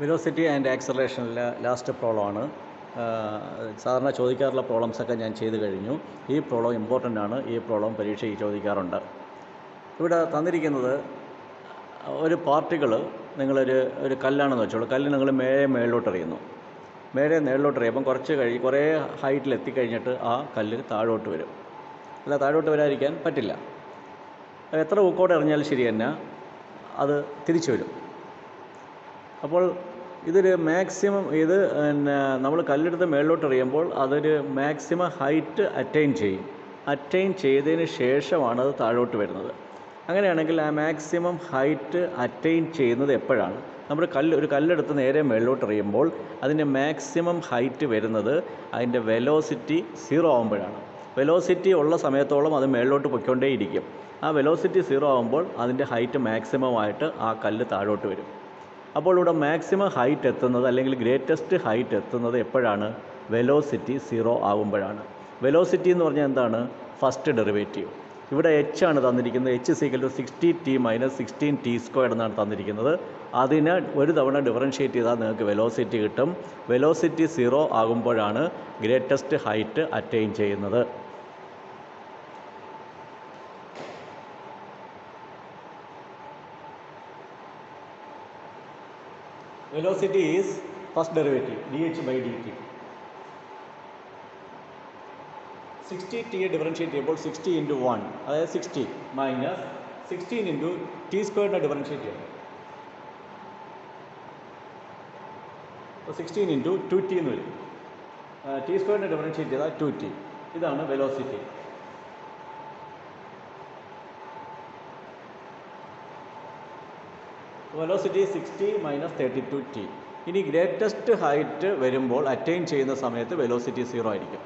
Velocity and ആക്സലറേഷനിലെ last പ്രോബ്ലമാണ്. സാധാരണ ചോദിക്കാറുള്ള പ്രോബ്ലംസൊക്കെ ഞാൻ ചെയ്തു കഴിഞ്ഞു. ഈ പ്രോബ്ലം ഇമ്പോർട്ടൻ്റ് ആണ്. ഈ പ്രോബ്ലം പരീക്ഷയ്ക്ക് ചോദിക്കാറുണ്ട്. ഇവിടെ തന്നിരിക്കുന്നത് ഒരു പാർട്ടിക്കിൾ ഒരു കല്ലാണെന്ന് വെച്ചോളൂ. കല്ല് നിങ്ങൾ മേളിലോട്ട് എറിയുന്നു. മേലോട്ട് എറിയുമ്പം കുറേ ഹൈറ്റിൽ എത്തിക്കഴിഞ്ഞിട്ട് ആ കല്ല് താഴോട്ട് വരും. അല്ല, താഴോട്ട് വരാതിരിക്കാൻ പറ്റില്ല. എത്ര ഊക്കോടെ എറിഞ്ഞാലും ശരി തന്നെ അത് തിരിച്ചു വരും. അപ്പോൾ ഇതൊരു മാക്സിമം നമ്മൾ കല്ലെടുത്ത് മേളിലോട്ട് എറിയുമ്പോൾ അതൊരു മാക്സിമം ഹൈറ്റ് അറ്റൈൻ ചെയ്തതിന് ശേഷമാണ് അത് താഴോട്ട് വരുന്നത്. അങ്ങനെയാണെങ്കിൽ ആ മാക്സിമം ഹൈറ്റ് അറ്റൈൻ ചെയ്യുന്നത് എപ്പോഴാണ്? നമ്മൾ ഒരു കല്ലെടുത്ത് നേരെ മേളിലോട്ട് എറിയുമ്പോൾ അതിൻ്റെ മാക്സിമം ഹൈറ്റ് വരുന്നത് അതിൻ്റെ വെലോസിറ്റി 0 ആകുമ്പോഴാണ്. വെലോസിറ്റി ഉള്ള സമയത്തോളം അത് മേളിലോട്ട് പൊയ്ക്കൊണ്ടേയിരിക്കും. ആ വെലോസിറ്റി 0 ആകുമ്പോൾ അതിൻ്റെ ഹൈറ്റ് മാക്സിമം ആയിട്ട് ആ കല്ല് താഴോട്ട് വരും. അപ്പോൾ ഇവിടെ മാക്സിമം ഹൈറ്റ് എത്തുന്നത് അല്ലെങ്കിൽ ഗ്രേറ്റസ്റ്റ് ഹൈറ്റ് എത്തുന്നത് എപ്പോഴാണ്? വെലോസിറ്റി 0 ആകുമ്പോഴാണ്. വെലോസിറ്റി എന്ന് പറഞ്ഞാൽ എന്താണ്? First derivative. ഇവിടെ h ആണ് തന്നിരിക്കുന്നത്. h = 60t - 16t² എന്നാണ് തന്നിരിക്കുന്നത്. അതിനെ ഒരു തവണ ഡിഫറൻഷ്യേറ്റ് ചെയ്താൽ നിങ്ങൾക്ക് വെലോസിറ്റി കിട്ടും. വെലോസിറ്റി 0 ആകുമ്പോഴാണ് ഗ്രേറ്റസ്റ്റ് ഹൈറ്റ് അറ്റൈൻ ചെയ്യുന്നത്. Velocity is first derivative dh/dt. 60t differentiate ചെയ്യുമ്പോൾ 60 × 1 അതായത് 60 മൈനസ് 16 × t² ഡിഫറൻഷ്യേറ്റ് ചെയ്യണം. അപ്പോൾ 16 × 2t എന്ന് വരും. t² ഡിഫറൻഷ്യേറ്റ് ചെയ്താൽ 2t. ഇതാണ് വെലോസിറ്റി. Velocity 60 - 32t. ഇനി ഗ്രേറ്റസ്റ്റ് ഹൈറ്റ് വരുമ്പോൾ അറ്റൈൻ ചെയ്യുന്ന സമയത്ത് വെലോസിറ്റി 0 ആയിരിക്കും.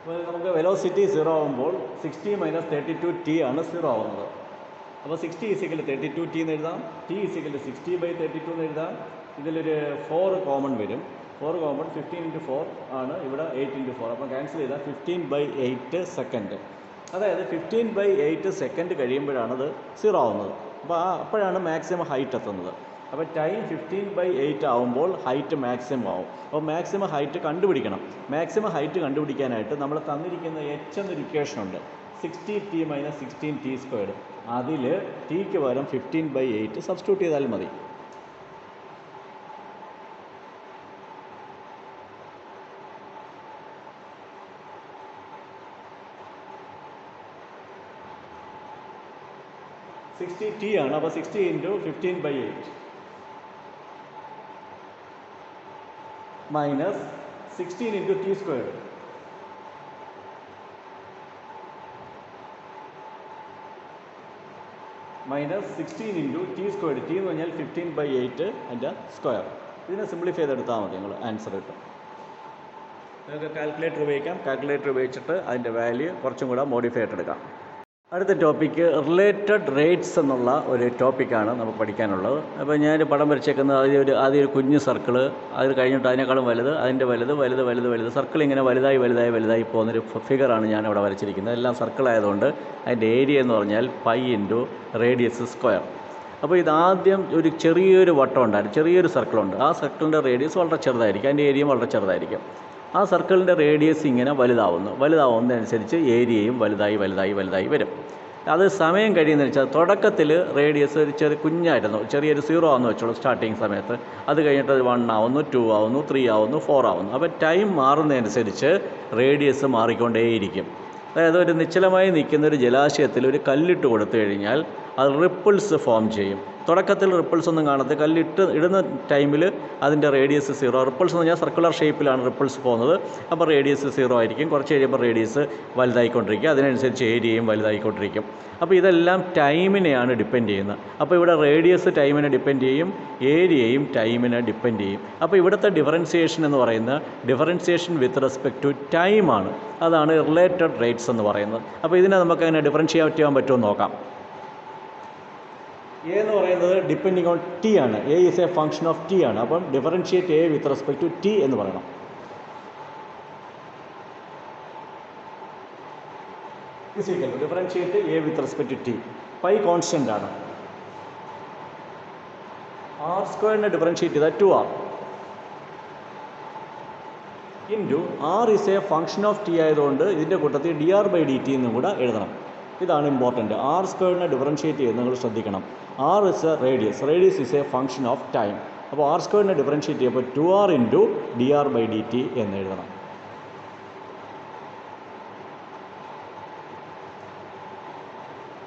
അപ്പോൾ നമുക്ക് വെലോസിറ്റി 0 ആകുമ്പോൾ 60 - 32t ആണ് 0 ആവുന്നത്. അപ്പോൾ 60 = 32t എന്ന് എഴുതാം. t = 60/32 എന്ന് എഴുതാം. ഇതിലൊരു 4 കോമൺ വരും. 4 കോമൺ 15 × 4 ആണ്. ഇവിടെ 8 × 4. അപ്പോൾ ക്യാൻസൽ ചെയ്താൽ 15/8 സെക്കൻഡ്. അതായത് 15/8 സെക്കൻഡ് കഴിയുമ്പോഴാണത് 0 ആവുന്നത്. അപ്പോൾ അപ്പോഴാണ് മാക്സിമം ഹൈറ്റ് എത്തുന്നത്. അപ്പോൾ ടൈം 15/8 ആവുമ്പോൾ ഹൈറ്റ് മാക്സിമം ആവും. അപ്പോൾ മാക്സിമം ഹൈറ്റ് കണ്ടുപിടിക്കണം. മാക്സിമം ഹൈറ്റ് കണ്ടുപിടിക്കാനായിട്ട് നമ്മൾ തന്നിരിക്കുന്ന h എന്നൊരു ഇക്വേഷനുണ്ട്. 60t - 16t². അതിൽ tക്ക് പകരം 15/8 സബ്സ്റ്റിറ്റ്യൂട്ട് ചെയ്താൽ മതി. t ആണ്. അപ്പോൾ 60 × 15/8 minus 16 × t² minus 16 × t². t എന്ന് പറഞ്ഞാൽ 15/8 അതിൻ്റെ സ്ക്വയർ. ഇതിനെ സിംപ്ലിഫൈ ചെയ്തെടുത്താൽ മതി. നിങ്ങൾ ആൻസർ കിട്ടും. നിങ്ങൾക്ക് കാൽക്കുലേറ്റർ ഉപയോഗിക്കാം. കാൽക്കുലേറ്റർ ഉപയോഗിച്ചിട്ട് അതിൻ്റെ വാല്യൂ കുറച്ചും കൂടെ മോഡിഫൈ ചെയ്തെടുക്കാം. അടുത്ത ടോപ്പിക്ക് റിലേറ്റഡ് റേറ്റ്സ് എന്നുള്ള ഒരു ടോപ്പിക്കാണ് നമുക്ക് പഠിക്കാനുള്ളത്. അപ്പോൾ ഞാൻ പടം വരച്ചേക്കുന്നത് ആദ്യം ഒരു കുഞ്ഞ് സർക്കിള്, അത് കഴിഞ്ഞിട്ട് അതിനേക്കാളും അതിൻ്റെ വലുത് സർക്കിൾ ഇങ്ങനെ വലുതായി പോകുന്നൊരു ഫിഗറാണ് ഞാൻ അവിടെ വരച്ചിരിക്കുന്നത്. എല്ലാം സർക്കിളായതുകൊണ്ട് അതിൻ്റെ ഏരിയ എന്ന് പറഞ്ഞാൽ π × റേഡിയസ് സ്ക്വയർ. അപ്പോൾ ഇതാദ്യം ഒരു ചെറിയൊരു വട്ടം ഉണ്ടായിരുന്നു, ചെറിയൊരു സർക്കിളുണ്ട്. ആ സർക്കിളിൻ്റെ റേഡിയസ് വളരെ ചെറുതായിരിക്കും, അതിൻ്റെ ഏരിയയും വളരെ ചെറുതായിരിക്കും. ആ സർക്കിളിൻ്റെ റേഡിയസ് ഇങ്ങനെ വലുതാവുന്നതനുസരിച്ച് ഏരിയയും വലുതായി വരും. അത് സമയം കഴിയുന്നതെന്ന് വെച്ചാൽ തുടക്കത്തിൽ റേഡിയസ് ഒരു കുഞ്ഞായിരുന്നു, ചെറിയൊരു 0 ആവുന്നു വെച്ചോളൂ സ്റ്റാർട്ടിങ് സമയത്ത്. അത് കഴിഞ്ഞിട്ട് 1 ആവുന്നു, 2 ആവുന്നു, 3 ആവുന്നു, 4 ആവുന്നു. അപ്പോൾ ടൈം മാറുന്നതനുസരിച്ച് റേഡിയസ് മാറിക്കൊണ്ടേയിരിക്കും. അതായത് ഒരു നിശ്ചലമായി നിൽക്കുന്ന ഒരു ജലാശയത്തിൽ ഒരു കല്ലിട്ട് കൊടുത്തു കഴിഞ്ഞാൽ അത് റിപ്പിൾസ് ഫോം ചെയ്യും. തുടക്കത്തിൽ റിപ്പിൾസ് ഒന്നും കാണത്തില്ല. ഇടുന്ന ടൈമിൽ അതിൻ്റെ റേഡിയസ് 0. റിപ്പിൾസ് എന്ന് പറഞ്ഞാൽ സർക്കുലർ ഷേപ്പിലാണ് റിപ്പിൾസ് പോകുന്നത്. അപ്പോൾ റേഡിയസ് 0 ആയിരിക്കും. കുറച്ച് കഴിയുമ്പോൾ റേഡിയസ് വലുതായിക്കൊണ്ടിരിക്കും, അതിനനുസരിച്ച് ഏരിയയും വലുതായിക്കൊണ്ടിരിക്കും. അപ്പോൾ ഇതെല്ലാം ടൈമിനെയാണ് ഡിപ്പെൻഡ് ചെയ്യുന്നത്. അപ്പോൾ ഇവിടെ റേഡിയസ് ടൈമിനെ ഡിപ്പെൻഡ് ചെയ്യും, ഏരിയയും ടൈമിനെ ഡിപ്പെൻഡ് ചെയ്യും. അപ്പോൾ ഇവിടുത്തെ ഡിഫറൻസിയേഷൻ എന്ന് പറയുന്നത് ഡിഫറൻസിയേഷൻ വിത്ത് റെസ്പെക്ട് ടു ടൈമാണ്. അതാണ് റിലേറ്റഡ് റേറ്റ്സ് എന്ന് പറയുന്നത്. അപ്പോൾ ഇതിനെ നമുക്ക് അങ്ങനെ ഡിഫറൻഷിയേറ്റ് ചെയ്യാൻ പറ്റുമെന്ന് നോക്കാം. എ എന്ന് പറയുന്നത് ഡിപ്പെൻഡിങ് ഓൺ ടി ആണ്. A is a function of t ആണ്. അപ്പം differentiate A with respect to t എന്ന് പറയണം. Differentiate A with respect to t. Pi constant ആണ്. ആർ സ്ക്വയറിനെ ഡിഫറൻഷിയേറ്റ് ചെയ്താൽ 2r into r is a function of t ആയതുകൊണ്ട് ഇതിൻ്റെ കൂട്ടത്തിൽ dr/dt എന്നും കൂടെ എഴുതണം. ഇതാണ് ഇമ്പോർട്ടൻറ്റ്. ആർ സ്ക്വയറിനെ ഡിഫറൻഷിയേറ്റ് ചെയ്ത് നിങ്ങൾ ശ്രദ്ധിക്കണം. R is a radius is a function of time. അപ്പോൾ ആർ സ്ക്വയറിനെ ഡിഫറൻഷിയേറ്റ് ചെയ്യുമ്പോൾ 2r ഇൻറ്റു dr/dt എന്ന് എഴുതണം.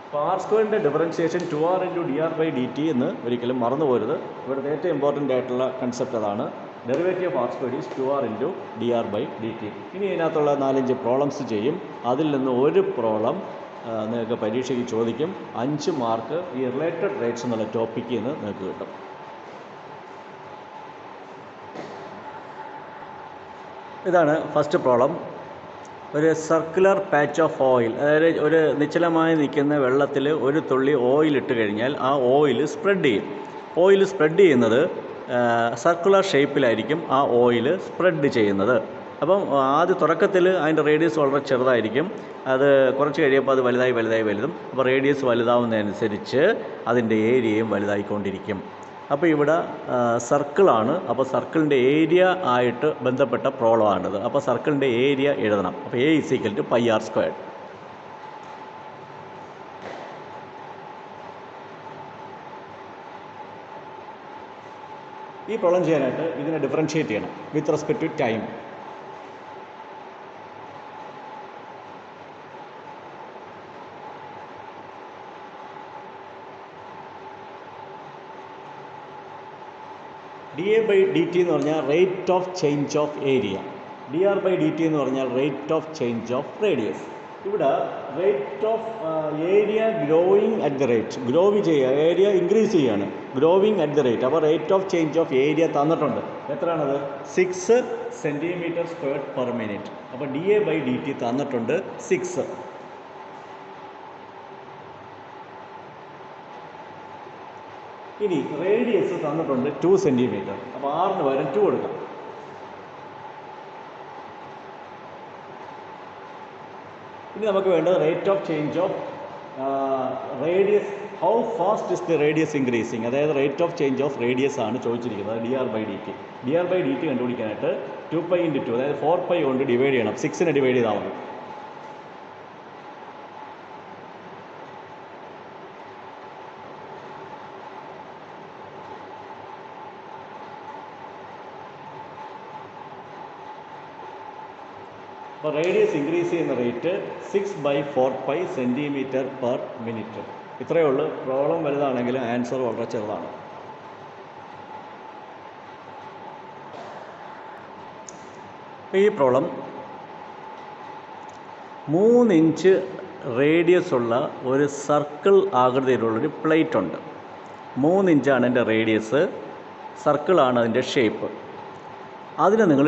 അപ്പോൾ ആർ സ്ക്വയറിൻ്റെ ഡിഫറൻഷിയേഷൻ 2r ഇൻറ്റു dr/dt എന്ന് ഒരിക്കലും മറന്നു പോരുത്. ഇവിടുത്തെ ഏറ്റവും ഇമ്പോർട്ടൻ്റ് ആയിട്ടുള്ള കൺസെപ്റ്റ് അതാണ്. Derivative of R square is 2r into dr/dt. ഇനി ഇതിനകത്തുള്ള 4-5 പ്രോബ്ലംസ് ചെയ്യും. അതിൽ നിന്ന് ഒരു പ്രോബ്ലം നിങ്ങൾക്ക് പരീക്ഷയ്ക്ക് ചോദിക്കും. 5 മാർക്ക് ഈ റിലേറ്റഡ് റേറ്റ്സ് എന്നുള്ള ടോപ്പിക്കിൽ നിന്ന് നിങ്ങൾക്ക് കിട്ടും. ഇതാണ് ഫസ്റ്റ് പ്രോബ്ലം. ഒരു സർക്കുലർ പാച്ച് ഓഫ് ഓയിൽ, അതായത് ഒരു നിശ്ചലമായി നിൽക്കുന്ന വെള്ളത്തിൽ ഒരു തുള്ളി ഓയിൽ ഇട്ട് കഴിഞ്ഞാൽ ആ ഓയിൽ സ്പ്രെഡ് ചെയ്യും. ഓയിൽ സ്പ്രെഡ് ചെയ്യുന്നത് സർക്കുലർ ഷേപ്പിലായിരിക്കും ആ ഓയിൽ സ്പ്രെഡ് ചെയ്യുന്നത്. അപ്പം തുടക്കത്തിൽ അതിൻ്റെ റേഡിയസ് വളരെ ചെറുതായിരിക്കും. അത് കുറച്ച് കഴിയുമ്പോൾ അത് വലുതായി വലുതും. അപ്പോൾ റേഡിയസ് വലുതാവുന്നതനുസരിച്ച് അതിൻ്റെ ഏരിയയും വലുതായിക്കൊണ്ടിരിക്കും. അപ്പോൾ ഇവിടെ സർക്കിളാണ്. അപ്പോൾ സർക്കിളിൻ്റെ ഏരിയ ആയിട്ട് ബന്ധപ്പെട്ട പ്രോബ്ലമാണിത്. അപ്പോൾ സർക്കിളിൻ്റെ ഏരിയ എഴുതണം. അപ്പോൾ A = πr². ഈ പ്രോബ്ലം ചെയ്യാനായിട്ട് ഇതിനെ ഡിഫറൻഷിയേറ്റ് ചെയ്യണം വിത്ത് റെസ്പെക്ട് ടു ടൈം. dA/dt എന്ന് പറഞ്ഞാൽ rate of change of area, dr/dt എന്ന് പറഞ്ഞാൽ rate of change of radius. ഇവിടെ rate of area growing at the rate, area increase ചെയ്യുകയാണ്, ഗ്രോവിങ് അറ്റ് ദ റേറ്റ്. അപ്പോൾ rate of change of area തന്നിട്ടുണ്ട്. എത്രയാണത്? 6 cm²/min. അപ്പോൾ dA/dt തന്നിട്ടുണ്ട് 6. ഇനി റേഡിയസ് തന്നിട്ടുണ്ട് 2 cm. അപ്പോൾ ആറിന് പകരം 2 കൊടുക്കാം. ഇനി നമുക്ക് വേണ്ടത് rate of change of radius. How fast is the radius increasing, അതായത് rate of change of radius ആണ് ചോദിച്ചിരിക്കുന്നത്. dr/dt. dr/dt കണ്ടുപിടിക്കാനായിട്ട് 2π × 2, അതായത് 4π കൊണ്ട് ഡിവൈഡ് ചെയ്യണം. 6നെ ഡിവൈഡ് ചെയ്താൽ മതി. അപ്പോൾ റേഡിയസ് ഇൻക്രീസ് ചെയ്യുന്ന റേറ്റ് 6/4π cm/min. ഇത്രയേ ഉള്ളൂ. പ്രോബ്ലം വലുതാണെങ്കിലും ആൻസർ വളരെ ചെറുതാണ്. ഈ പ്രോബ്ലം 3 ഇഞ്ച് റേഡിയസ് ഉള്ള ഒരു സർക്കിൾ ആകൃതിയിലുള്ളൊരു പ്ലേറ്റ് ഉണ്ട്. 3 ഇഞ്ചാണ് എൻ്റെ റേഡിയസ്, സർക്കിളാണ് അതിൻ്റെ ഷേപ്പ്. അതിനെ നിങ്ങൾ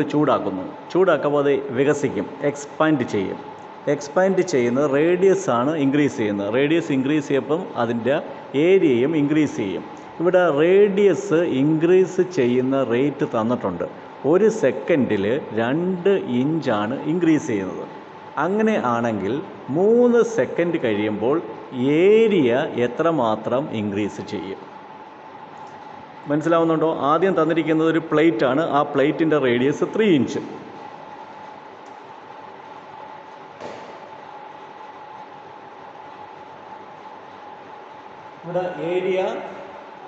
ചൂടാക്കുമ്പോൾ അത് വികസിക്കും, എക്സ്പാൻഡ് ചെയ്യുന്നത് റേഡിയസ് ആണ് ഇൻക്രീസ് ചെയ്യുന്നത്. റേഡിയസ് ഇൻക്രീസ് ചെയ്യുമ്പം അതിൻ്റെ ഏരിയയും ഇൻക്രീസ് ചെയ്യും. ഇവിടെ റേഡിയസ് ഇൻക്രീസ് ചെയ്യുന്ന റേറ്റ് തന്നിട്ടുണ്ട്. 1 സെക്കൻഡിൽ 2 ഇഞ്ചാണ് ഇൻക്രീസ് ചെയ്യുന്നത്. അങ്ങനെ ആണെങ്കിൽ 3 സെക്കൻഡ് കഴിയുമ്പോൾ ഏരിയ എത്രമാത്രം ഇൻക്രീസ് ചെയ്യും? മനസ്സിലാവുന്നുണ്ടോ? ആദ്യം തന്നിരിക്കുന്നത് ഒരു പ്ലേറ്റ് ആണ്. ആ പ്ലേറ്റിൻ്റെ റേഡിയസ് 3 ഇഞ്ച്. ഇവിടെ ഏരിയ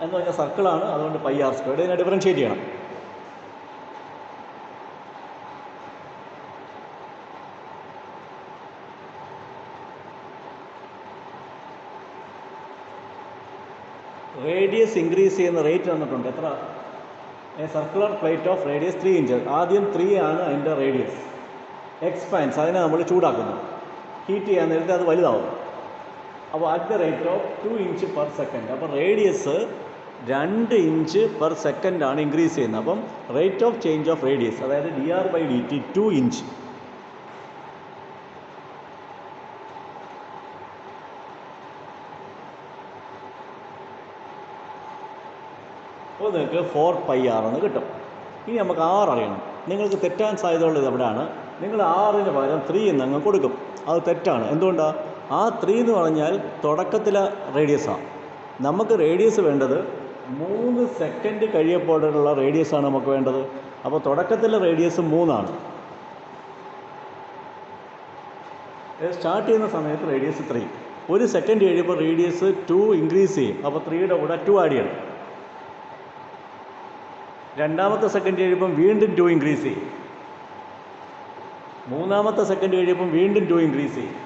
എന്ന് പറഞ്ഞാൽ സർക്കിളാണ്, അതുകൊണ്ട് πr². ഇതിനെ ഡിഫറൻഷിയേറ്റ് ചെയ്യണം. റേഡിയസ് ഇൻക്രീസ് ചെയ്യുന്ന റേറ്റ് തന്നിട്ടുണ്ട്. എത്ര? A circular plate of radius 3 inch. ആദ്യം 3 ആണ് അതിൻ്റെ റേഡിയസ്. എക്സ്പാൻസ്, അതിനെ നമ്മൾ ചൂടാക്കുന്നു. ഹീറ്റ് ചെയ്യാൻ നേരത്തെ അത് വലുതാവും. അപ്പോൾ at the rate of 2 inch per second. അപ്പോൾ റേഡിയസ് 2 ഇഞ്ച് പെർ സെക്കൻഡാണ് ഇൻക്രീസ് ചെയ്യുന്നത്. അപ്പം rate of change of radius, അതായത് dr/dt 2 ഇഞ്ച്. അപ്പോൾ നിങ്ങൾക്ക് 4πr എന്ന് കിട്ടും. ഇനി നമുക്ക് r അറിയണം. നിങ്ങൾക്ക് തെറ്റാൻ സാധ്യതയുള്ളത് എവിടെയാണ്? നിങ്ങൾ 6ന് പകരം 3 എന്നങ്ങ് കൊടുക്കും. അത് തെറ്റാണ്. എന്തുകൊണ്ടാണ്? ആ 3 എന്ന് പറഞ്ഞാൽ തുടക്കത്തിലെ റേഡിയസാണ്. നമുക്ക് റേഡിയസ് വേണ്ടത് 3 സെക്കൻഡ് കഴിയപ്പോഴുള്ള റേഡിയസാണ് നമുക്ക് വേണ്ടത്. അപ്പോൾ തുടക്കത്തിലെ റേഡിയസ് 3 ആണ്. സ്റ്റാർട്ട് ചെയ്യുന്ന സമയത്ത് റേഡിയസ് 3. 1 സെക്കൻഡ് കഴിയുമ്പോൾ റേഡിയസ് 2 ഇൻക്രീസ് ചെയ്യും. അപ്പോൾ 3യുടെ കൂടെ 2 ആഡ് ചെയ്യണം. രണ്ടാമത്തെ സെക്കൻഡ് കഴിയുമ്പം വീണ്ടും 2 ഇൻക്രീസ് ചെയ്യും. മൂന്നാമത്തെ സെക്കൻഡ് കഴിയുമ്പം വീണ്ടും 2 ഇൻക്രീസ് ചെയ്യും.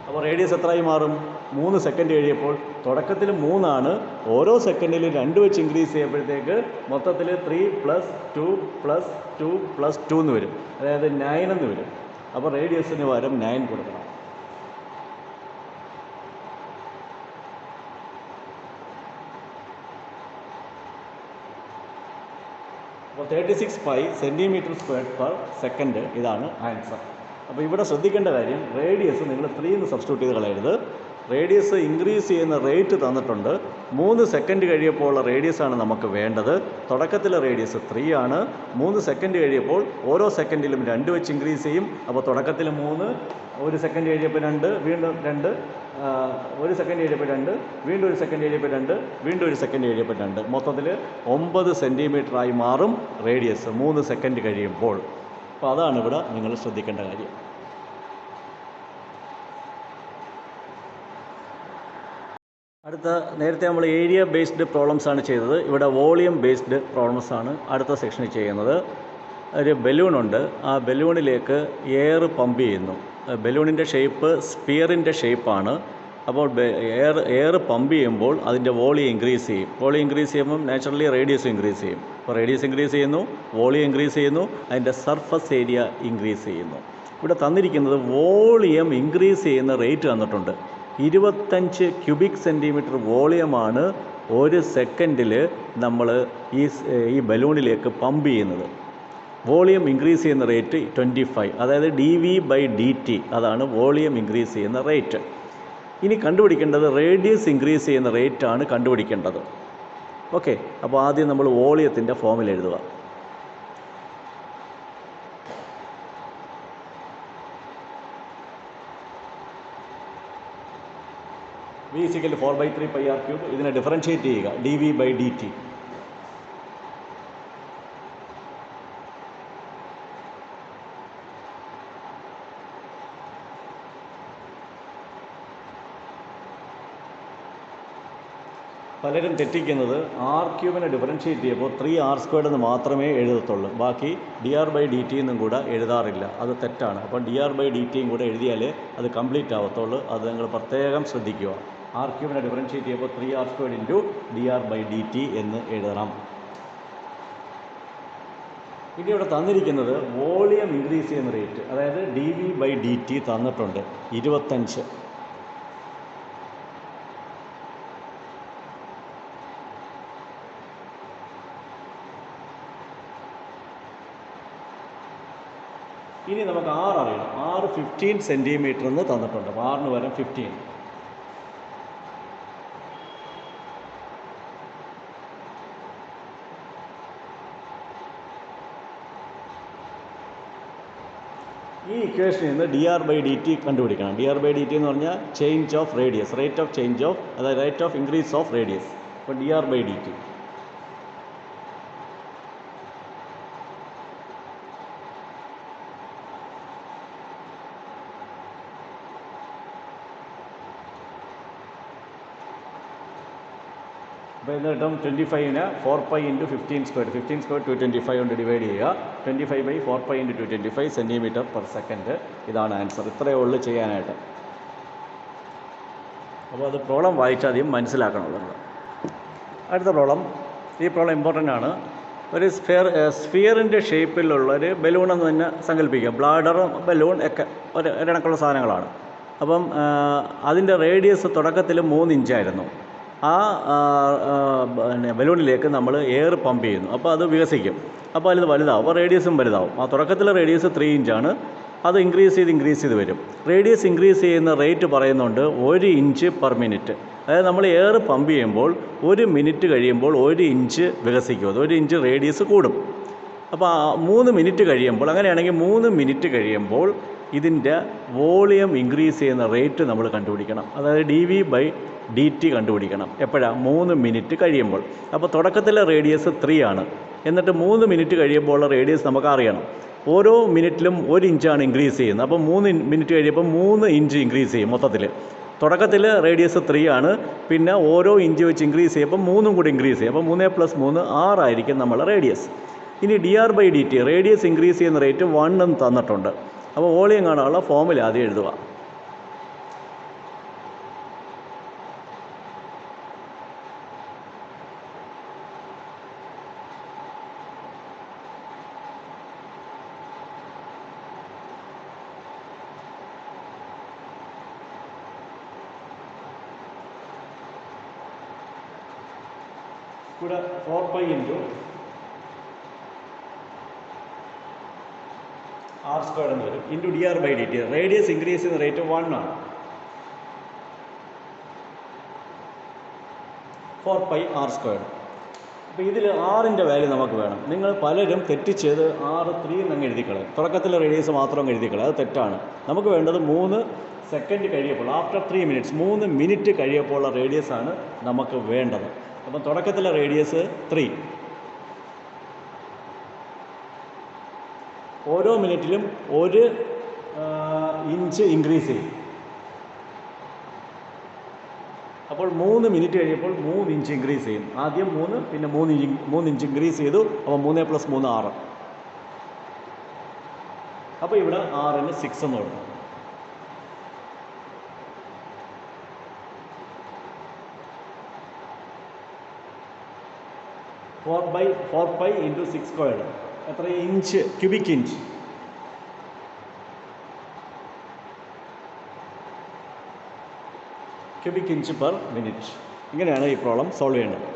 അപ്പോൾ റേഡിയസ് എത്രയായി മാറും? 3 സെക്കൻഡ് കഴിയപ്പോൾ തുടക്കത്തിൽ 3 ആണ്. ഓരോ സെക്കൻഡിലും 2 വെച്ച് ഇൻക്രീസ് ചെയ്യുമ്പോഴത്തേക്ക് മൊത്തത്തിൽ 3 + 2 + 2 + 2 എന്ന് വരും. അതായത് 9 എന്ന് വരും. അപ്പോൾ റേഡിയസിന് പകരം 9 കൊടുക്കണം. അപ്പോൾ 36π cm²/സെക്കൻഡ് ഇതാണ് ആൻസർ. അപ്പോൾ ഇവിടെ ശ്രദ്ധിക്കേണ്ട കാര്യം, റേഡിയസ് നിങ്ങൾ 3 എന്ന് സബ്സ്റ്റിറ്റ്യൂട്ട് ചെയ്ത് കളയരുത്. റേഡിയസ് ഇൻക്രീസ് ചെയ്യുന്ന റേറ്റ് തന്നിട്ടുണ്ട്. 3 സെക്കൻഡ് കഴിയപ്പോൾ ഉള്ള റേഡിയസാണ് നമുക്ക് വേണ്ടത്. തുടക്കത്തിലെ റേഡിയസ് 3 ആണ്. 3 സെക്കൻഡ് കഴിയപ്പോൾ ഓരോ സെക്കൻഡിലും 2 വെച്ച് ഇൻക്രീസ് ചെയ്യും. അപ്പോൾ തുടക്കത്തിൽ 3, 1 സെക്കൻഡ് കഴിയപ്പോൾ 2, വീണ്ടും 2, 1 സെക്കൻഡ് കഴിയപ്പോൾ 2, വീണ്ടും 1 സെക്കൻഡ് കഴിയപ്പോൾ 2, വീണ്ടും 1 സെക്കൻഡ് കഴിയപ്പോൾ 2. മൊത്തത്തിൽ 9 സെൻറ്റിമീറ്ററായി മാറും റേഡിയസ് 3 സെക്കൻഡ് കഴിയുമ്പോൾ. അപ്പോൾ അതാണ് ഇവിടെ നിങ്ങൾ ശ്രദ്ധിക്കേണ്ട കാര്യം. അടുത്ത, നേരത്തെ നമ്മൾ ഏരിയ ബേസ്ഡ് പ്രോബ്ലംസ് ആണ് ചെയ്തത്. ഇവിടെ വോളിയം ബേസ്ഡ് പ്രോബ്ലംസ് ആണ് അടുത്ത സെക്ഷനിൽ ചെയ്യുന്നത്. ഒരു ബലൂണുണ്ട്. ആ ബലൂണിലേക്ക് എയർ പമ്പ് ചെയ്യുന്നു. ബലൂണിൻ്റെ ഷേപ്പ് സ്പിയറിൻ്റെ ഷേപ്പാണ്. അപ്പോൾ എയർ പമ്പ് ചെയ്യുമ്പോൾ അതിൻ്റെ വോളിയം ഇൻക്രീസ് ചെയ്യും. വോളിയം ഇൻക്രീസ് ചെയ്യുമ്പം നാച്ചുറലി റേഡിയസ് ഇൻക്രീസ് ചെയ്യും. അപ്പോൾ റേഡിയസ് ഇൻക്രീസ് ചെയ്യുന്നു, വോളിയം ഇൻക്രീസ് ചെയ്യുന്നു, അതിൻ്റെ സർഫസ് ഏരിയ ഇൻക്രീസ് ചെയ്യുന്നു. ഇവിടെ തന്നിരിക്കുന്നത് വോളിയം ഇൻക്രീസ് ചെയ്യുന്ന റേറ്റ് തന്നിട്ടുണ്ട്. 25 ക്യൂബിക് സെൻറ്റിമീറ്റർ വോളിയമാണ് 1 സെക്കൻഡിൽ നമ്മൾ ഈ ബലൂണിലേക്ക് പമ്പ് ചെയ്യുന്നത്. വോളിയം ഇൻക്രീസ് ചെയ്യുന്ന റേറ്റ് 25, അതായത് dV/dt. അതാണ് വോളിയം ഇൻക്രീസ് ചെയ്യുന്ന റേറ്റ്. ഇനി കണ്ടുപിടിക്കേണ്ടത് റേഡിയസ് ഇൻക്രീസ് ചെയ്യുന്ന റേറ്റാണ് കണ്ടുപിടിക്കേണ്ടത്. ഓക്കെ, അപ്പോൾ ആദ്യം നമ്മൾ വോളിയത്തിൻ്റെ ഫോമിൽ എഴുതുക. V = 4/3πr³. ഇതിനെ ഡിഫറൻഷ്യേറ്റ് ചെയ്യുക. dV/dt. പലരും തെറ്റിക്കുന്നത് r³ ഡിഫറൻഷ്യേറ്റ് ചെയ്യുമ്പോൾ 3r² എന്ന് മാത്രമേ എഴുതത്തുള്ളൂ. ബാക്കി dr/dt എന്നും കൂടെ എഴുതാറില്ല. അത് തെറ്റാണ്. അപ്പോൾ dr/dtയും കൂടെ എഴുതിയാലേ അത് കംപ്ലീറ്റ് ആവത്തുള്ളൂ. അത് നിങ്ങൾ പ്രത്യേകം ശ്രദ്ധിക്കുക. r³ ഡിഫറൻഷ്യേറ്റ് ചെയ്യുമ്പോൾ 3r² × dr/dt എന്ന് എഴുതണം. ഇനി ഇവിടെ തന്നിരിക്കുന്നത് വോളിയം ഇൻക്രീസ് ചെയ്യുന്ന റേറ്റ്, അതായത് dV/dt തന്നിട്ടുണ്ട് 25. ഇനി നമുക്ക് r അറിയണം. r 15 സെൻറ്റിമീറ്റർ എന്ന് തന്നിട്ടുണ്ട്. അപ്പോൾ r-ന് പകരം 15. ഈ ഇക്വേഷനിൽ നിന്ന് dr/dt കണ്ടുപിടിക്കണം. dr/dt എന്ന് പറഞ്ഞാൽ change of radius, rate of change of, അതായത് rate of increase of radius. അപ്പോൾ dr/dt അപ്പോൾ ഇത് കിട്ടും 25-നെ 4π × 15². 15² 225 കൊണ്ട് ഡിവൈഡ് ചെയ്യുക. 25/4π × 225 സെൻറ്റിമീറ്റർ പെർ സെക്കൻഡ്. ഇതാണ് ആൻസർ. ഇത്രയേ ഉള്ളൂ ചെയ്യാനായിട്ട്. അപ്പോൾ അത് പ്രോബ്ലം വായിച്ചാദ്യം മനസ്സിലാക്കണമല്ലോ. അടുത്ത പ്രോബ്ലം, ഈ പ്രോബ്ലം ഇമ്പോർട്ടൻ്റ് ആണ്. ഒരു സ്ഫിയറിൻ്റെ ഷേപ്പിലുള്ളൊരു ബലൂൺ എന്ന് തന്നെ സങ്കല്പിക്കുക. ബ്ലാഡർ, ബലൂൺ ഒക്കെ ഒരിണക്കുള്ള സാധനങ്ങളാണ്. അപ്പം അതിൻ്റെ റേഡിയസ് തുടക്കത്തിൽ 3 ഇഞ്ചായിരുന്നു. ആ പിന്നെ ബലൂണിലേക്ക് നമ്മൾ എയർ പമ്പ് ചെയ്യുന്നു. അപ്പോൾ അത് വികസിക്കും. അപ്പോൾ അതിൽ വലുതാവും. അപ്പോൾ റേഡിയസും വലുതാവും. ആ തുടക്കത്തിലെ റേഡിയസ് 3 ഇഞ്ചാണ്. അത് ഇൻക്രീസ് ചെയ്ത് വരും. റേഡിയസ് ഇൻക്രീസ് ചെയ്യുന്ന റേറ്റ് പറയുന്നുണ്ട് 1 ഇഞ്ച് പെർ മിനിറ്റ്. അതായത് നമ്മൾ എയർ പമ്പ് ചെയ്യുമ്പോൾ 1 മിനിറ്റ് കഴിയുമ്പോൾ 1 ഇഞ്ച് വികസിക്കും. അത് 1 ഇഞ്ച് റേഡിയസ് കൂടും. അപ്പോൾ 3 മിനിറ്റ് കഴിയുമ്പോൾ, അങ്ങനെയാണെങ്കിൽ 3 മിനിറ്റ് കഴിയുമ്പോൾ ഇതിൻ്റെ വോളിയം ഇൻക്രീസ് ചെയ്യുന്ന റേറ്റ് നമ്മൾ കണ്ടുപിടിക്കണം. അതായത് dV/dt കണ്ടുപിടിക്കണം. എപ്പോഴാണ്? 3 മിനിറ്റ് കഴിയുമ്പോൾ. അപ്പോൾ തുടക്കത്തിലെ റേഡിയസ് 3 ആണ്. എന്നിട്ട് 3 മിനിറ്റ് കഴിയുമ്പോൾ റേഡിയസ് നമുക്ക് അറിയണം. ഓരോ മിനിറ്റിലും 1 ഇഞ്ചാണ് ഇൻക്രീസ് ചെയ്യുന്നത്. അപ്പോൾ 3 മിനിറ്റ് കഴിയുമ്പോൾ 3 ഇഞ്ച് ഇൻക്രീസ് ചെയ്യും മൊത്തത്തിൽ. തുടക്കത്തിൽ റേഡിയസ് 3 ആണ്. പിന്നെ ഓരോ ഇഞ്ച് വെച്ച് ഇൻക്രീസ് ചെയ്യുമ്പോൾ 3 കൂടി ഇൻക്രീസ് ചെയ്യും. അപ്പോൾ 3 + 3 6 ആയിരിക്കും നമ്മളെ റേഡിയസ്. ഇനി dR/dt, റേഡിയസ് ഇൻക്രീസ് ചെയ്യുന്ന റേറ്റ് 1 എന്ന് തന്നിട്ടുണ്ട്. അപ്പോൾ വോളിയം കാണാനുള്ള ഫോർമുല ആദ്യം എഴുതുക. ഇവിടെ 4π × r² എന്ന് വരും. Into dR/dt. റേഡിയസ് ഇൻക്രീസ് ചെയ്യുന്ന റേറ്റ് 1 ആണ്. 4π r². അപ്പോൾ ഇതിൽ ആറിൻ്റെ വാല്യൂ നമുക്ക് വേണം. നിങ്ങൾ പലരും തെറ്റിച്ചത് R3 എന്നങ്ങ് എഴുതിക്കളയും. തുടക്കത്തിലെ റേഡിയസ് മാത്രം എഴുതിക്കളയും. അത് തെറ്റാണ്. നമുക്ക് വേണ്ടത് 3 സെക്കൻഡ് കഴിയപ്പോൾ, ആഫ്റ്റർ 3 മിനിറ്റ്സ്, 3 മിനിറ്റ് കഴിയപ്പോൾ ഉള്ള റേഡിയസാണ് നമുക്ക് വേണ്ടത്. അപ്പം തുടക്കത്തിലെ റേഡിയസ് 3. ഓരോ മിനിറ്റിലും 1 ഇഞ്ച് ഇൻക്രീസ് ചെയ്യും. അപ്പോൾ 3 മിനിറ്റ് കഴിയുമ്പോൾ 3 ഇഞ്ച് ഇൻക്രീസ് ചെയ്യും. ആദ്യം 3, പിന്നെ 3 ഇഞ്ച് ഇൻക്രീസ് ചെയ്തു. അപ്പോൾ 3 + 3 6. അപ്പോൾ ഇവിടെ 6ന് 6 എന്ന് കൊടുക്കും. (4/4π × 6²) എത്ര inch? Cubic inch. Cubic inch per minute. ഇങ്ങനെയാണ് ഈ പ്രോബ്ലം സോൾവ് ചെയ്യേണ്ടത്.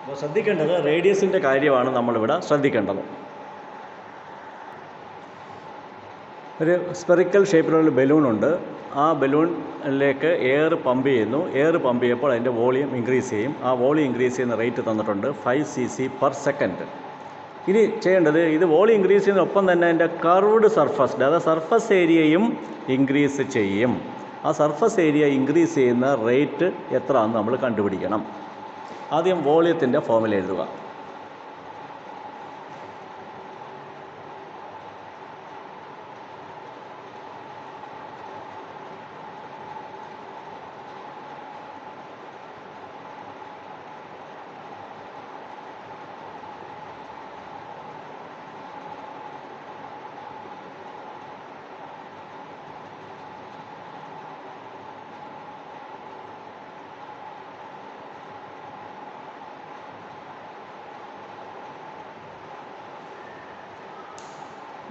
അപ്പോൾ ശ്രദ്ധിക്കേണ്ടത് റേഡിയസിൻ്റെ കാര്യമാണ് നമ്മളിവിടെ ശ്രദ്ധിക്കേണ്ടത്. ഒരു സ്പെറിക്കൽ ഷേപ്പിലുള്ള ബലൂണുണ്ട്. ആ ബലൂണിലേക്ക് എയർ പമ്പ് ചെയ്യുന്നു. എയർ പമ്പ് ചെയ്യുമ്പോൾ അതിൻ്റെ വോളിയം ഇൻക്രീസ് ചെയ്യും. ആ വോളിയം ഇൻക്രീസ് ചെയ്യുന്ന റേറ്റ് തന്നിട്ടുണ്ട് 5 cc/s. ഇനി ചെയ്യേണ്ടത്, ഇത് വോളിയം ഇൻക്രീസ് ചെയ്യുന്നതിനൊപ്പം തന്നെ അതിൻ്റെ കർവ്ഡ് സർഫസ്, അതായത് സർഫസ് ഏരിയയും ഇൻക്രീസ് ചെയ്യും. ആ സർഫസ് ഏരിയ ഇൻക്രീസ് ചെയ്യുന്ന റേറ്റ് എത്രയാണെന്ന് നമ്മൾ കണ്ടുപിടിക്കണം. ആദ്യം വോളിയത്തിൻ്റെ ഫോർമുല എഴുതുക.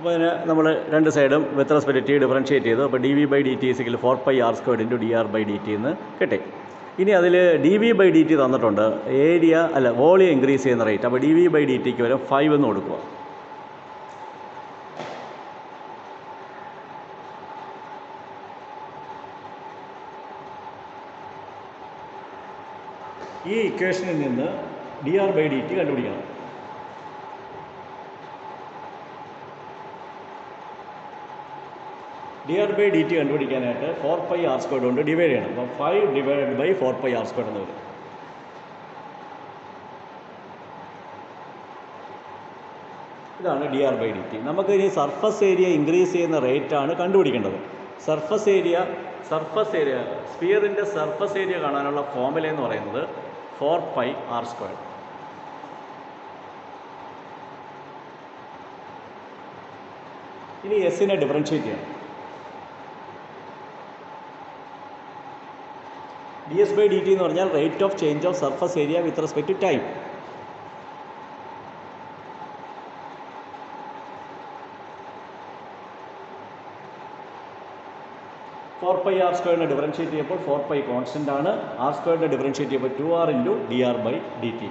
അപ്പോൾ അതിന് നമ്മൾ 2 സൈഡും വിത്ത് റെസ്പെക്ട് ടി ഡിഫറൻഷ്യേറ്റ് ചെയ്തു. അപ്പോൾ dV/dt = 4π r² × dR/dt എന്ന് കിട്ടി. ഇനി അതിൽ dV/dt തന്നിട്ടുണ്ട്. വോളിയം ഇൻക്രീസ് ചെയ്യുന്ന റേറ്റ്. അപ്പോൾ dV/dtക്ക് വരെ 5 എന്ന് കൊടുക്കുക. ഈ ഇക്വേഷനിൽ നിന്ന് dR/dt കണ്ടുപിടിക്കണം. dR/dt കണ്ടുപിടിക്കാനായിട്ട് 4π r² കൊണ്ട് ഡിവൈഡ് ചെയ്യണം. അപ്പോൾ 5 / 4π r² എന്ന് വരും. ഇതാണ് dR/dt. നമുക്ക് ഇനി സർഫസ് ഏരിയ ഇൻക്രീസ് ചെയ്യുന്ന റേറ്റാണ് കണ്ടുപിടിക്കേണ്ടത്. സർഫസ് ഏരിയ സ്ഫിയറിൻ്റെ സർഫസ് ഏരിയ കാണാനുള്ള ഫോർമുല എന്ന് പറയുന്നത് 4π r². ഇനി എസിനെ ഡിഫറൻഷ്യേറ്റ് ചെയ്യണം. dS/dt എന്ന് പറഞ്ഞാൽ rate of change of surface area with respect to time. Four pi r സ്ക്വയറിനെ ഡിഫറൻഷ്യേറ്റ് ചെയ്യുമ്പോൾ 4π കോൺസ്റ്റൻ്റ് ആണ്. ആർ സ്ക്വയറിനെ ഡിഫറൻഷ്യേറ്റ് ചെയ്യുമ്പോൾ 2r into dr/dt.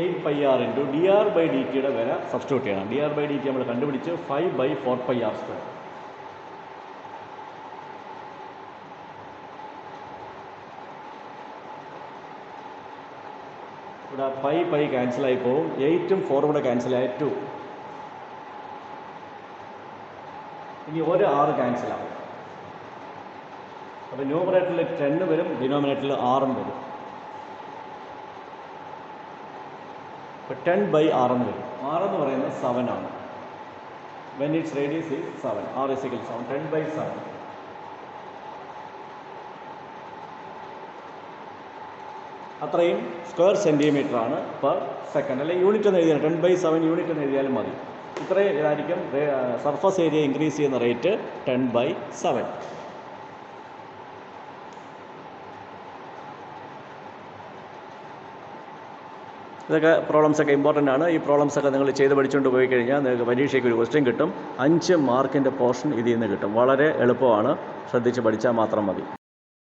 Eight pi r into dr/dt വില സബ്സ്റ്റിറ്റ്യൂട്ട് ചെയ്യണം. dr/dt നമ്മൾ കണ്ടുപിടിച്ച് 5/4πr². ഇവിടെ പൈ ക്യാൻസലായി പോകും. 8ഉം 4ഉം കൂടെ ക്യാൻസലായി 2. ഇനി ഒരു 6 ക്യാൻസലാവും. അപ്പോൾ ന്യൂമറേറ്ററിൽ 10 വരും, ഡിനോമിനേറ്ററിൽ 6ഉം വരും. അപ്പോൾ 10/6 എന്ന് വരും. 6 എന്ന് പറയുന്നത് 7 ആണ്. When it's radius is 7, r = 7, 10/7. അത്രയും സ്ക്വയർ സെൻറ്റിമീറ്റർ ആണ് പെർ സെക്കൻഡ്. അല്ലെങ്കിൽ യൂണിറ്റ് എന്ന് എഴുതിയാൽ 10/7 യൂണിറ്റ് എന്ന് എഴുതിയാലും മതി. ഇത്രയും ഇതായിരിക്കും സർഫസ് ഏരിയ ഇൻക്രീസ് ചെയ്യുന്ന റേറ്റ് 10/7. ഇതൊക്കെ പ്രോബ്ലംസൊക്കെ ഇമ്പോർട്ടൻ്റ് ആണ്. ഈ പ്രോബ്ലംസൊക്കെ നിങ്ങൾ ചെയ്ത് പഠിച്ചുകൊണ്ട് പോയി കഴിഞ്ഞാൽ നിങ്ങൾക്ക് പരീക്ഷയ്ക്ക് ഒരു ക്വസ്റ്റ്യൻ കിട്ടും. 5 മാർക്കിൻ്റെ പോർഷൻ ഇതിൽ നിന്ന് കിട്ടും. വളരെ എളുപ്പമാണ്, ശ്രദ്ധിച്ച് പഠിച്ചാൽ മാത്രം മതി.